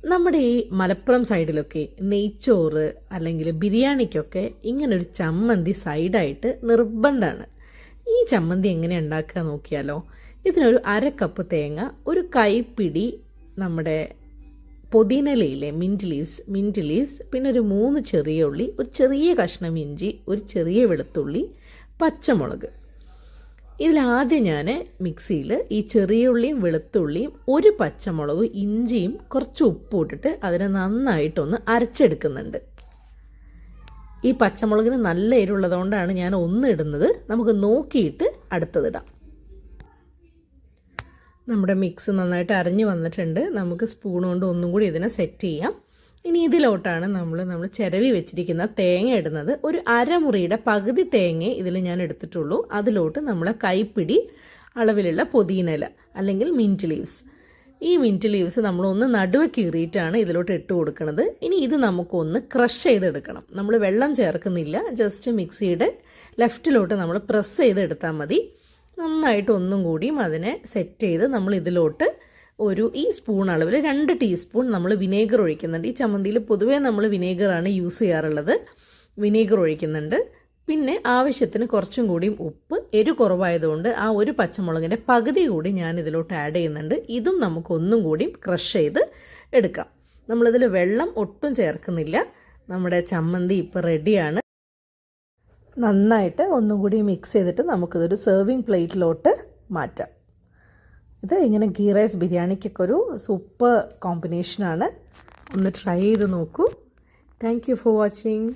നമ്മുടെ ഈ മലപ്പുറം സൈഡിലൊക്കെ നെയ്ച്ചോറ് അല്ലെങ്കിൽ ബിരിയാണിക്കൊക്കെ ഇങ്ങനൊരു ചമ്മന്തി സൈഡായിട്ട് നിർബന്ധമാണ്. ഈ ചമ്മന്തി എങ്ങനെ ഉണ്ടാക്കുക നോക്കിയാലോ. ഇതിനൊരു 1/2 കപ്പ് തേങ്ങ, ഒരു കൈപ്പിടി നമ്മുടെ പുതിനയിലയിലെ മിൻറ്റ് ലീവ്സ്, പിന്നെ ഒരു 3 ചെറിയ ഉള്ളി, ഒരു ചെറിയ കഷ്ണം ഇഞ്ചി, ഒരു ചെറിയ വെളുത്തുള്ളി, പച്ചമുളക്. ഇതിലാദ്യം ഞാൻ മിക്സിയിൽ ഈ ചെറിയ ഉള്ളിയും വെളുത്തുള്ളിയും ഒരു പച്ചമുളകും ഇഞ്ചിയും കുറച്ച് ഉപ്പും ഇട്ടിട്ട് അതിനെ നന്നായിട്ടൊന്ന് അരച്ചെടുക്കുന്നുണ്ട്. ഈ പച്ചമുളകിന് നല്ല എരിവുള്ളതുകൊണ്ടാണ് ഞാൻ ഒന്ന് ഇടുന്നത്. നമുക്ക് നോക്കിയിട്ട് അടുത്തതിടാം. നമ്മുടെ മിക്സ് നന്നായിട്ട് അരഞ്ഞു വന്നിട്ടുണ്ട്. നമുക്ക് സ്പൂൺ കൊണ്ട് ഒന്നും കൂടി ഇതിനെ സെറ്റ് ചെയ്യാം. ഇനി ഇതിലോട്ടാണ് നമ്മൾ ചിരവി വെച്ചിരിക്കുന്ന തേങ്ങ ഇടുന്നത്. ഒരു അരമുറിയുടെ പകുതി തേങ്ങ ഇതിൽ ഞാൻ എടുത്തിട്ടുള്ളൂ. അതിലോട്ട് നമ്മളെ കൈപ്പിടി അളവിലുള്ള പുതിനയില അല്ലെങ്കിൽ മിൻറ്റ് ലീവ്സ്. ഈ മിൻറ്റ് ലീവ്സ് നമ്മളൊന്ന് നടുവെ കീറിയിട്ടാണ് ഇതിലോട്ട് ഇട്ട് കൊടുക്കുന്നത്. ഇനി ഇത് നമുക്കൊന്ന് ക്രഷ് ചെയ്തെടുക്കണം. നമ്മൾ വെള്ളം ചേർക്കുന്നില്ല, ജസ്റ്റ് മിക്സിയുടെ ലെഫ്റ്റിലോട്ട് നമ്മൾ പ്രസ് ചെയ്തെടുത്താൽ മതി. നന്നായിട്ട് ഒന്നും കൂടിയും അതിനെ സെറ്റ് ചെയ്ത് നമ്മൾ ഇതിലോട്ട് ഈ സ്പൂൺ അളവിൽ 2 ടീസ്പൂൺ നമ്മൾ വിനേഗർ ഒഴിക്കുന്നുണ്ട്. ഈ ചമ്മന്തിയിൽ പൊതുവേ നമ്മൾ വിനേഗറാണ് യൂസ് ചെയ്യാറുള്ളത്. വിനേഗർ ഒഴിക്കുന്നുണ്ട്. പിന്നെ ആവശ്യത്തിന് കുറച്ചും കൂടിയും ഉപ്പ്. എരിവ് കുറവായതുകൊണ്ട് ആ ഒരു പച്ചമുളകിൻ്റെ പകുതി കൂടി ഞാൻ ഇതിലോട്ട് ആഡ് ചെയ്യുന്നുണ്ട്. ഇതും നമുക്കൊന്നും കൂടിയും ക്രഷ് ചെയ്ത് എടുക്കാം. നമ്മളിതിൽ വെള്ളം ഒട്ടും ചേർക്കുന്നില്ല. നമ്മുടെ ചമ്മന്തി ഇപ്പോൾ റെഡിയാണ്. നന്നായിട്ട് ഒന്നും കൂടി മിക്സ് ചെയ്തിട്ട് നമുക്കിതൊരു സെർവിങ് പ്ലേറ്റിലോട്ട് മാറ്റാം. ഇത് ഇങ്ങനെ ഗീ റൈസ് ബിരിയാണിക്കൊക്കെ ഒരു സൂപ്പർ കോമ്പിനേഷനാണ്. ഒന്ന് ട്രൈ ചെയ്ത് നോക്കൂ. Thank you for watching.